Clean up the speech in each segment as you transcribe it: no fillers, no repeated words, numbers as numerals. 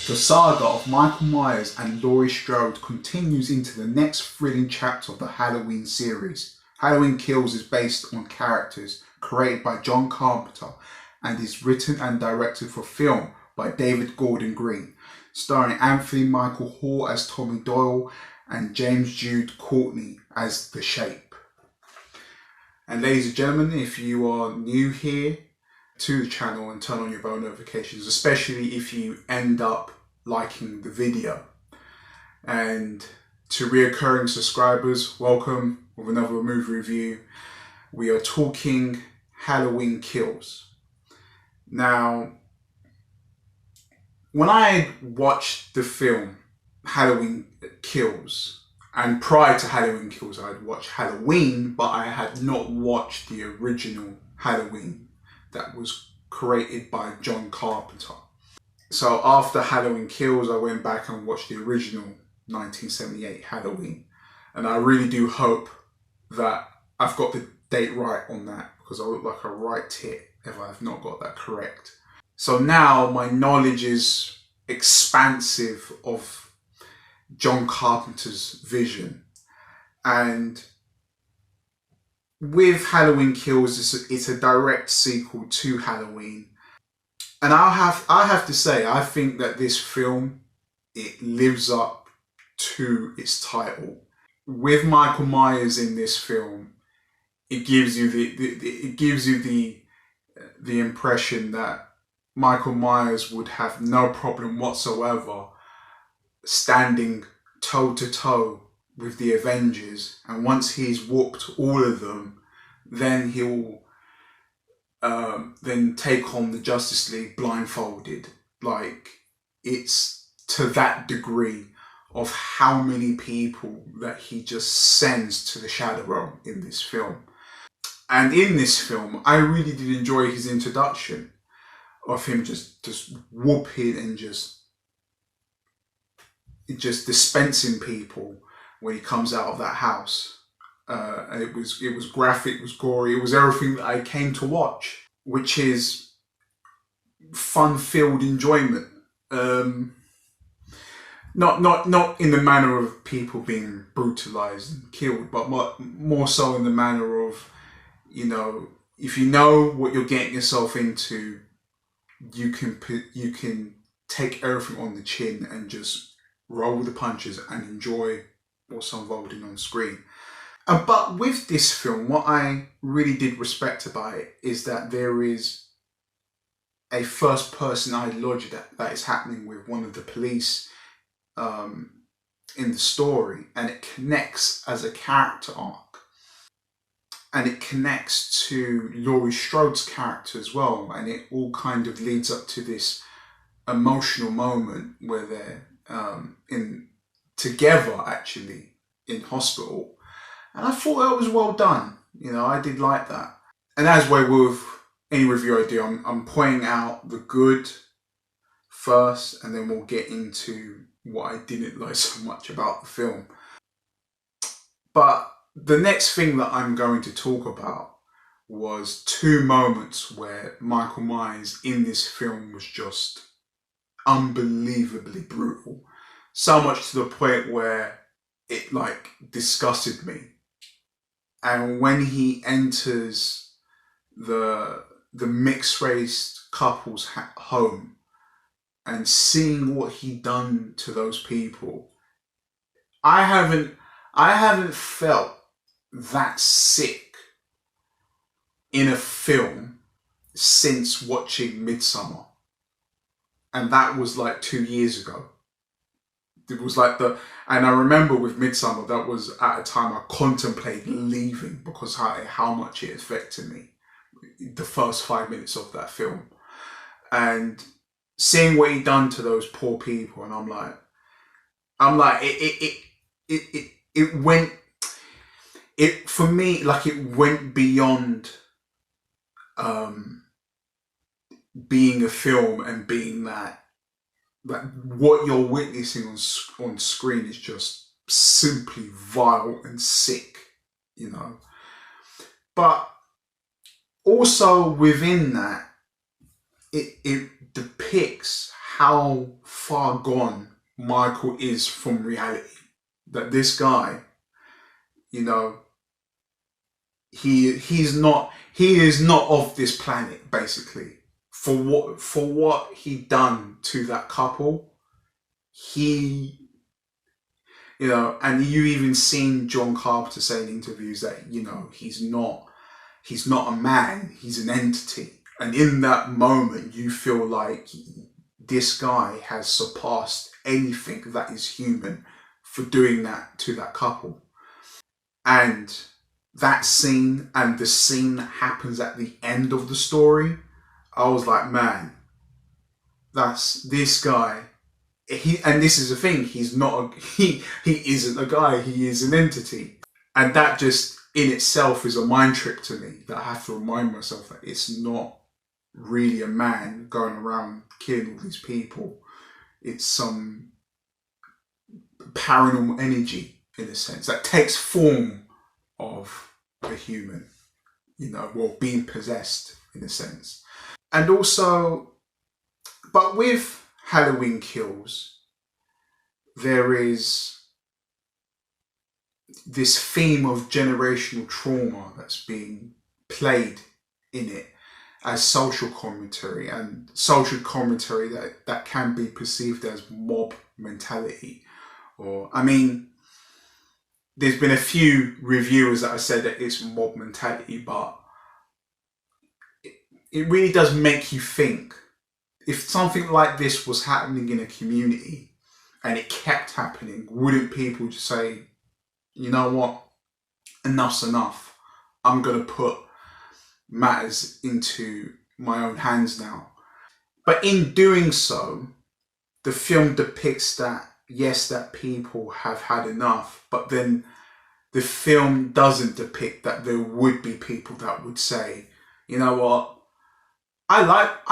The saga of Michael Myers and Laurie Strode continues into the next thrilling chapter of the Halloween series. Halloween Kills is based on characters created by John Carpenter and is written and directed for film by David Gordon Green, starring Anthony Michael Hall as Tommy Doyle and James Jude Courtney as The Shape. And ladies and gentlemen, if you are new here to the channel, and turn on your bell notifications, especially if you end up liking the video. And to reoccurring subscribers, welcome with another movie review. We are talking Halloween Kills. Now, when I watched the film Halloween Kills, and prior to Halloween Kills, I had watched Halloween, but I had not watched the original Halloween that was created by John Carpenter. So after Halloween Kills, I went back and watched the original 1978 Halloween. And I really do hope that I've got the date right on that, because I look like a right tit if I've not got that correct. So now my knowledge is expansive of John Carpenter's vision. And with Halloween Kills, it's a direct sequel to Halloween. And I have to say, I think that this film, it lives up to its title. With Michael Myers in this film, it gives you the impression that Michael Myers would have no problem whatsoever standing toe to toe with the Avengers, and once he's whooped all of them, then he'll then take on the Justice League blindfolded. Like, it's to that degree of how many people that he just sends to the Shadow Realm in this film. And in this film, I really did enjoy his introduction of him just whooping and just dispensing people when he comes out of that house. And it was graphic, it was gory, it was everything that I came to watch, which is fun-filled enjoyment. Not in the manner of people being brutalized and killed, but more so in the manner of, you know, if you know what you're getting yourself into, you can take everything on the chin and just roll the punches and enjoy what's unfolding on screen. But with this film, what I really did respect about it is that there is a first-person ideology that is happening with one of the police in the story, and it connects as a character arc, and it connects to Laurie Strode's character as well, and it all kind of leads up to this emotional moment where they're in together actually in hospital. And I thought that was well done. You know, I did like that. And as with any review I do, I'm pointing out the good first, and then we'll get into what I didn't like so much about the film. But the next thing that I'm going to talk about was two moments where Michael Myers in this film was just unbelievably brutal. So much to the point where it like disgusted me. And when he enters the mixed race couple's home and seeing what he done to those people, I haven't felt that sick in a film since watching Midsommar, and that was like 2 years ago. It was like and I remember with Midsommar, that was at a time I contemplated leaving because how much it affected me, the first 5 minutes of that film. And seeing what he done to those poor people, and I'm like, for me, like, it went beyond being a film and being that what you're witnessing on screen is just simply vile and sick, you know. But also within that, it depicts how far gone Michael is from reality. That this guy, you know, he is not of this planet, basically. For what he done to that couple, he, you know, and you even seen John Carpenter say in interviews that, you know, he's not a man, he's an entity. And in that moment, you feel like this guy has surpassed anything that is human for doing that to that couple. And that scene and the scene that happens at the end of the story, I was like, man, that's this guy. And this is the thing, he's not he isn't a guy, he is an entity. And that just in itself is a mind trick to me, that I have to remind myself that it's not really a man going around killing all these people. It's some paranormal energy, in a sense, that takes form of a human, you know, well, being possessed, in a sense. And also, but with Halloween Kills, there is this theme of generational trauma that's being played in it as social commentary, and social commentary that can be perceived as mob mentality. Or, I mean, there's been a few reviewers that have said that it's mob mentality, but it really does make you think. If something like this was happening in a community and it kept happening, wouldn't people just say, you know what, enough's enough, I'm going to put matters into my own hands now? But in doing so, the film depicts that, yes, that people have had enough, but then the film doesn't depict that there would be people that would say, you know what, I like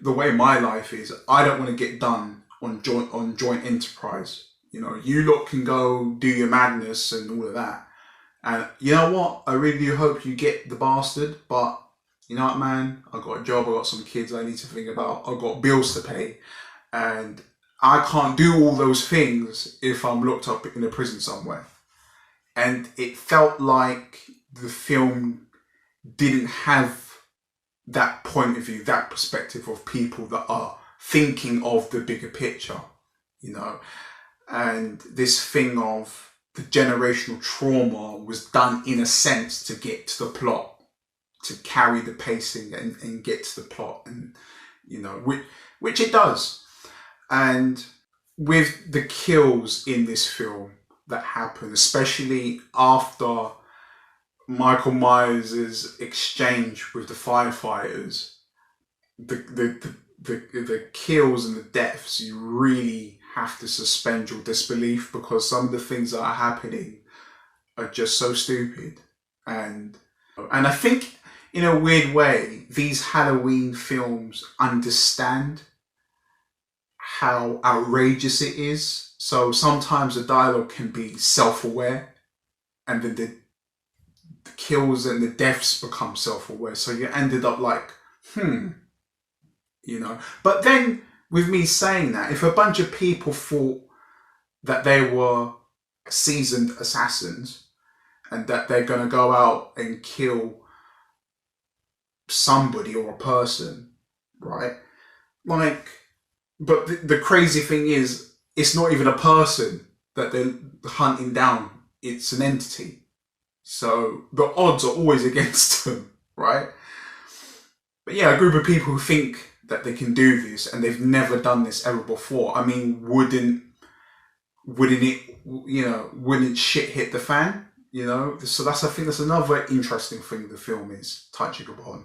the way my life is. I don't want to get done on joint enterprise. You know, you lot can go do your madness and all of that. And you know what? I really do hope you get the bastard, but you know what, man? I got a job, I got some kids I need to think about, I got bills to pay, and I can't do all those things if I'm locked up in a prison somewhere. And it felt like the film didn't have that point of view, that perspective of people that are thinking of the bigger picture, you know. And this thing of the generational trauma was done in a sense to get to the plot, to carry the pacing and get to the plot, and you know, which it does. And with the kills in this film that happen, especially after Michael Myers' exchange with the firefighters, the kills and the deaths, you really have to suspend your disbelief, because some of the things that are happening are just so stupid. And I think in a weird way, these Halloween films understand how outrageous it is. So sometimes the dialogue can be self-aware, and then the kills and the deaths become self-aware. So you ended up like, you know. But then with me saying that, if a bunch of people thought that they were seasoned assassins and that they're going to go out and kill somebody or a person, right? Like, but the crazy thing is, it's not even a person that they're hunting down, it's an entity. So the odds are always against them, right? But yeah, a group of people who think that they can do this and they've never done this ever before. I mean, wouldn't it, you know, wouldn't shit hit the fan, you know? So I think that's another interesting thing the film is touching upon.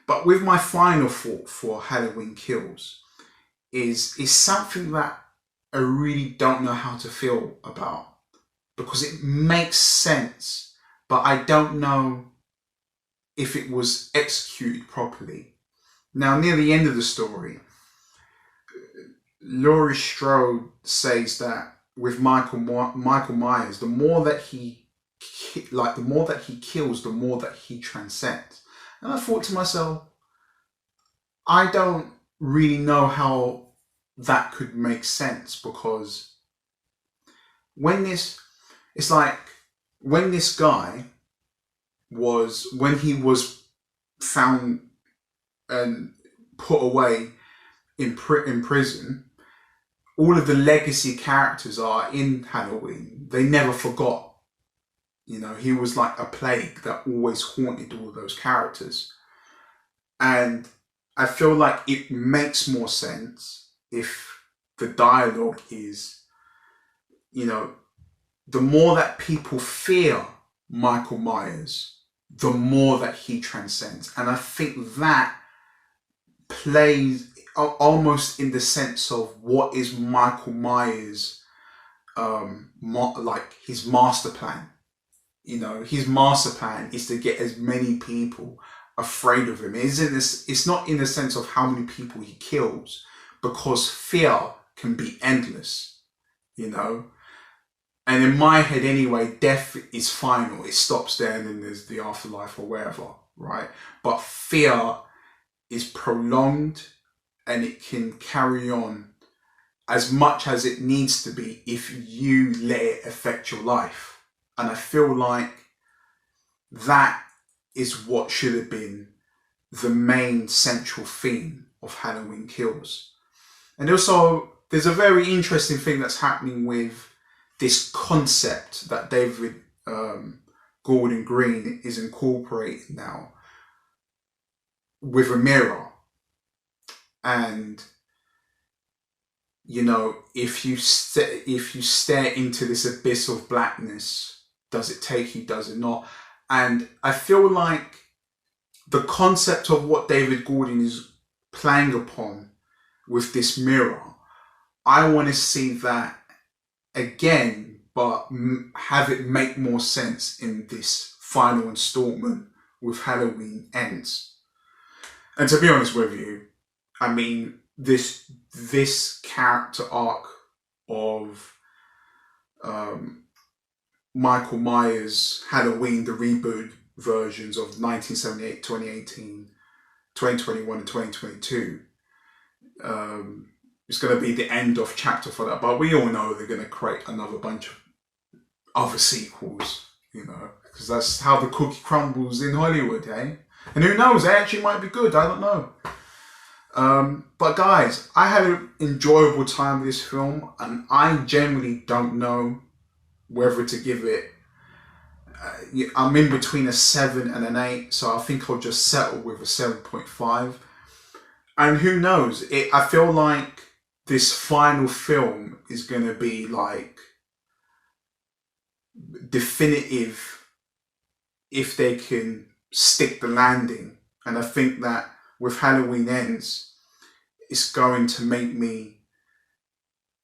But with my final thought for Halloween Kills is something that I really don't know how to feel about, because it makes sense, but I don't know if it was executed properly. Now, near the end of the story, Laurie Strode says that with Michael Myers, the more that he kills, the more that he transcends. And I thought to myself, I don't really know how that could make sense, because when this, it's like when this guy when he was found and put away in prison, all of the legacy characters are in Halloween. They never forgot. You know, he was like a plague that always haunted all those characters. And I feel like it makes more sense if the dialogue is, you know, the more that people fear Michael Myers, the more that he transcends. And I think that plays almost in the sense of what is Michael Myers, like his master plan. You know, his master plan is to get as many people afraid of him. It's not in the sense of how many people he kills, because fear can be endless, you know. And in my head anyway, death is final. It stops there and then there's the afterlife or wherever, right? But fear is prolonged and it can carry on as much as it needs to be if you let it affect your life. And I feel like that is what should have been the main central theme of Halloween Kills. And also, there's a very interesting thing that's happening with this concept that David Gordon Green is incorporating now with a mirror. And you know, if you stare into this abyss of blackness, does it take you, does it not? And I feel like the concept of what David Gordon is playing upon with this mirror, I want to see that again, but have it make more sense in this final installment with Halloween Ends. And to be honest with you, I mean, this character arc of Michael Myers Halloween, the reboot versions of 1978, 2018, 2021 and 2022, it's going to be the end of chapter for that. But we all know they're going to create another bunch of other sequels, you know, because that's how the cookie crumbles in Hollywood, eh? And who knows, they actually might be good, I don't know. But guys, I had an enjoyable time with this film, and I generally don't know whether to give it. I'm in between a 7 and an 8, so I think I'll just settle with a 7.5. And who knows? I feel like this final film is going to be like definitive if they can stick the landing. And I think that with Halloween Ends, it's going to make me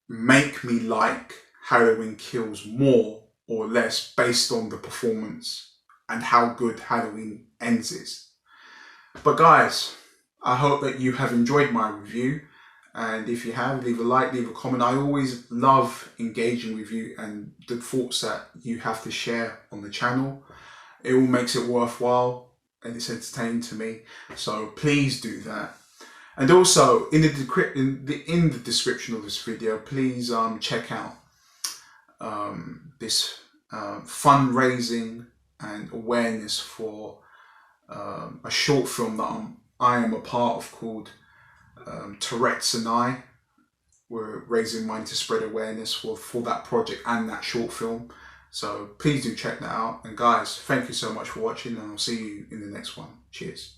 like Halloween Kills more or less based on the performance and how good Halloween Ends is. But guys, I hope that you have enjoyed my review. And if you have, leave a like, leave a comment. I always love engaging with you and the thoughts that you have to share on the channel. It all makes it worthwhile and it's entertaining to me. So please do that. And also in the description of this video, please check out this fundraising and awareness for a short film that I am a part of called Tourette's and I. We're raising money to spread awareness for that project and that short film. So please do check that out. And guys, thank you so much for watching, and I'll see you in the next one. Cheers.